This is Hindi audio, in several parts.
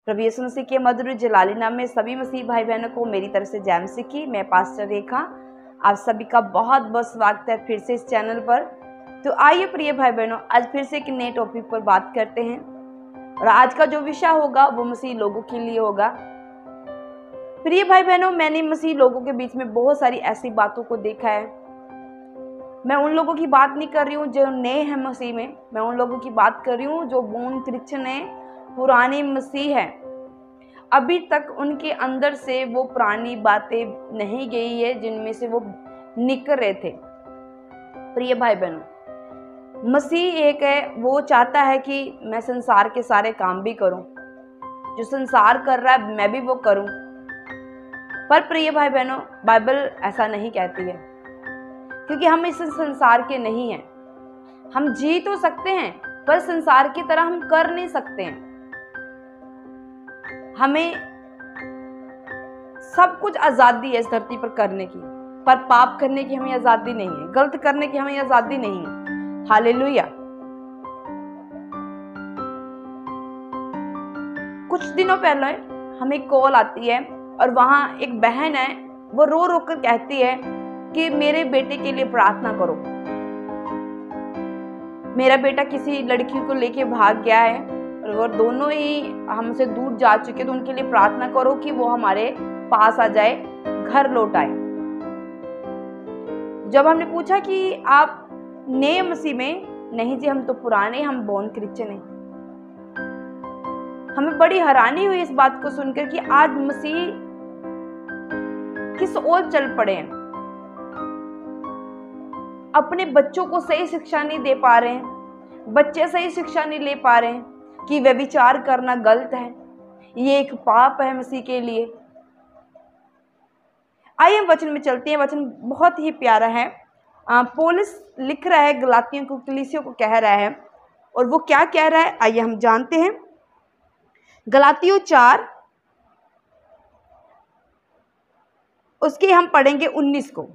प्रभु यीशु मसीह के मधुर जलाली नाम में सभी मसीह भाई बहनों को मेरी तरफ से जय मसीह की। मैं पास्टर रेखा, आप सभी का बहुत बहुत स्वागत है फिर से इस चैनल पर। तो आइए प्रिय भाई बहनों, आज फिर से एक नए टॉपिक पर बात करते हैं और आज का जो विषय होगा वो मसीह लोगों के लिए होगा। प्रिय भाई बहनों, मैंने मसीह लोगों के बीच में बहुत सारी ऐसी बातों को देखा है। मैं उन लोगों की बात नहीं कर रही हूँ जो नए हैं मसीह में, मैं उन लोगों की बात कर रही हूँ जो बोर्न क्रिश्चियन है, पुराने मसीह है। अभी तक उनके अंदर से वो पुरानी बातें नहीं गई है जिनमें से वो निकल रहे थे। प्रिय भाई बहनों, मसीह एक है, वो चाहता है कि मैं संसार के सारे काम भी करूं, जो संसार कर रहा है मैं भी वो करूं। पर प्रिय भाई बहनों, बाइबल ऐसा नहीं कहती है, क्योंकि हम इस संसार के नहीं हैं। हम जी तो सकते हैं पर संसार की तरह हम कर नहीं सकते हैं। हमें सब कुछ आजादी है इस धरती पर करने की, पर पाप करने की हमें आजादी नहीं है, गलत करने की हमें आजादी नहीं है। हालेलुया। कुछ दिनों पहले हमें कॉल आती है और वहां एक बहन है, वो रो रो कर कहती है कि मेरे बेटे के लिए प्रार्थना करो। मेरा बेटा किसी लड़की को लेके भाग गया है और वो दोनों ही हमसे दूर जा चुके, तो उनके लिए प्रार्थना करो कि वो हमारे पास आ जाए, घर लौट आए। जब हमने पूछा कि आप नए मसीह में, नहीं जी हम तो पुराने, हम बोर्न क्रिश्चियन हैं। हमें बड़ी हैरानी हुई इस बात को सुनकर कि आज मसीह किस ओर चल पड़े हैं। अपने बच्चों को सही शिक्षा नहीं दे पा रहे हैं, बच्चे सही शिक्षा नहीं ले पा रहे हैं कि व्यभिचार करना गलत है, ये एक पाप है मसीह के लिए। आइए हम वचन में चलते हैं। वचन बहुत ही प्यारा है। पौलुस लिख रहा है, गलातियों को, कलीसियों को कह रहा है, और वो क्या कह रहा है आइए हम जानते हैं। गलातियों 4 उसके हम पढ़ेंगे 19 को।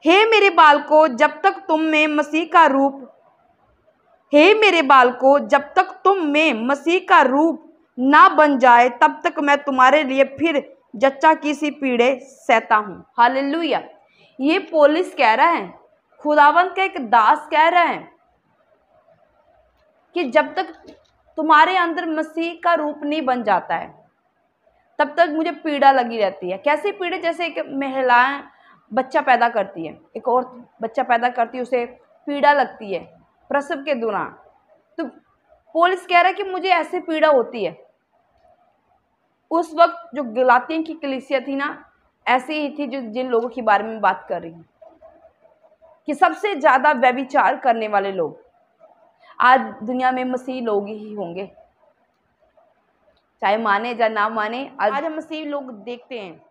हे मेरे बालकों, जब तक तुम में मसीह का रूप, हे मेरे बालकों, जब तक तुम में मसीह का रूप ना बन जाए तब तक मैं तुम्हारे लिए फिर जच्चा की सी पीड़े सहता हूं। हालेलुया। ये पौलुस कह रहा है, खुदावंत का एक दास कह रहा है कि जब तक तुम्हारे अंदर मसीह का रूप नहीं बन जाता है तब तक मुझे पीड़ा लगी रहती है। कैसी पीड़ा? जैसे एक महिला बच्चा पैदा करती है, एक और बच्चा पैदा करती है, उसे पीड़ा लगती है प्रसव के दौरान। तो पौलुस कह रहा है कि मुझे ऐसी पीड़ा होती है। उस वक्त जो गलातियों की कलीसिया थी ना, ऐसी ही थी जो जिन लोगों के बारे में बात कर रही हूँ, कि सबसे ज्यादा व्यभिचार करने वाले लोग आज दुनिया में मसीह लोग ही होंगे, चाहे माने या ना माने। आज हम मसीह लोग देखते हैं,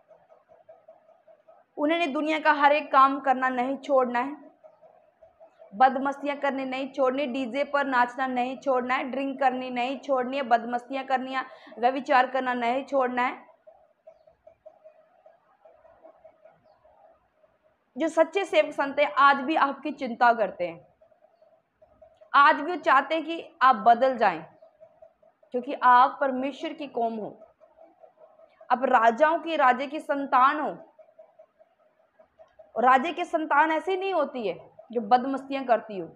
उन्होंने दुनिया का हर एक काम करना नहीं छोड़ना है, बदमस्तियां करनी नहीं छोड़नी, डीजे पर नाचना नहीं छोड़ना है, ड्रिंक करनी नहीं छोड़नी है, बदमस्तियां करनी है, व्यभिचार करना नहीं छोड़ना है। जो सच्चे सेवक संत हैं आज भी आपकी चिंता करते हैं, आज भी वो चाहते हैं कि आप बदल जाएं, क्योंकि आप परमेश्वर की कौम हो, आप राजाओं की, राजे की संतान हो। और राजे की संतान ऐसी नहीं होती है जो बदमस्तियां करती हो।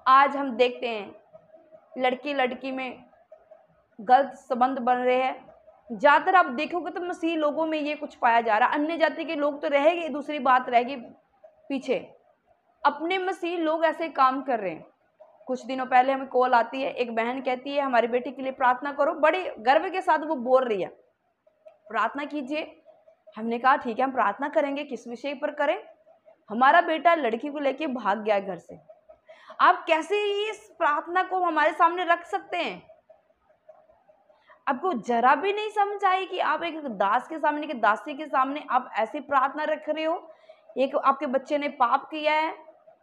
आज हम देखते हैं लड़की लड़की में गलत संबंध बन रहे हैं। ज्यादातर आप देखोगे तो मसीह लोगों में ये कुछ पाया जा रहा है। अन्य जाति के लोग तो रहेंगे, दूसरी बात रहेगी पीछे, अपने मसीह लोग ऐसे काम कर रहे हैं। कुछ दिनों पहले हमें कॉल आती है, एक बहन कहती है हमारी बेटी के लिए प्रार्थना करो, बड़े गर्व के साथ वो बोल रही है प्रार्थना कीजिए। हमने कहा ठीक है हम प्रार्थना करेंगे, किस विषय पर करें? हमारा बेटा लड़की को लेके भाग गया घर से। आप कैसे इस प्रार्थना को हमारे सामने रख सकते हैं? आपको जरा भी नहीं समझ आई कि आप एक दास के सामने, एक दासी के सामने आप ऐसी प्रार्थना रख रहे हो? एक आपके बच्चे ने पाप किया है,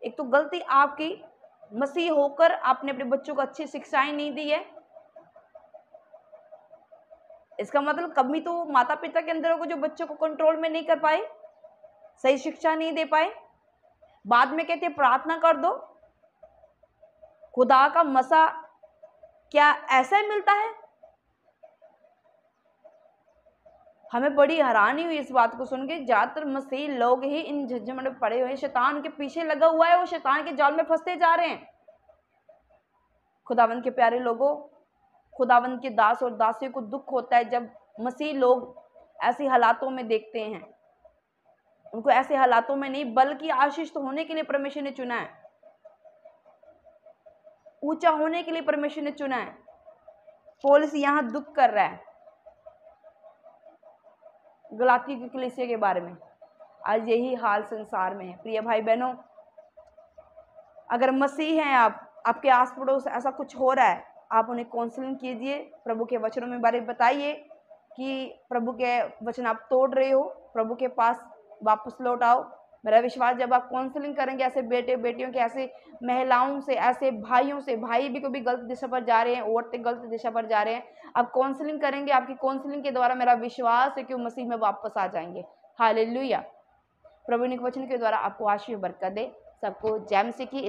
एक तो गलती आपकी, मसीह होकर आपने अपने बच्चों को अच्छी शिक्षाएं नहीं दी है। इसका मतलब कभी तो माता पिता के अंदर होगा जो बच्चों को कंट्रोल में नहीं कर पाए, सही शिक्षा नहीं दे पाए, बाद में कहते प्रार्थना कर दो। खुदा का मसा क्या ऐसा ही मिलता है? हमें बड़ी हैरानी हुई इस बात को सुन के, ज़्यादातर मसीह लोग ही इन झंझट में पड़े हुए हैं, शैतान के पीछे लगा हुआ है, वो शैतान के जाल में फंसते जा रहे हैं। खुदावंद के प्यारे लोगों, खुदावंद के दास और दासियों को दुख होता है जब मसीह लोग ऐसी हालातों में देखते हैं। उनको ऐसे हालातों में नहीं बल्कि आशीष होने के लिए परमेश्वर ने चुना है, ऊंचा होने के लिए परमेश्वर ने चुना है। पौलुस यहाँ दुख कर रहा है गलातियों की कलीसिया के बारे में। आज यही हाल संसार में है। प्रिय भाई बहनों, अगर मसीह हैं आप, आपके आस पड़ोस ऐसा कुछ हो रहा है, आप उन्हें काउंसलिंग कीजिए, प्रभु के वचनों में बारे बताइए कि प्रभु के वचन आप तोड़ रहे हो, प्रभु के पास वापस लौट आओ। मेरा विश्वास जब आप काउंसलिंग करेंगे ऐसे बेटे बेटियों के, ऐसे महिलाओं से, ऐसे भाइयों से, भाई भी कभी गलत दिशा पर जा रहे हैं, औरतें गलत दिशा पर जा रहे हैं, आप काउंसलिंग करेंगे, आपकी काउंसलिंग के द्वारा मेरा विश्वास है कि वो मसीह में वापस आ जाएंगे। हालेलुया। प्रभु ने वचन के द्वारा आपको आशीष बरकत दे। सबको जय मसीह की।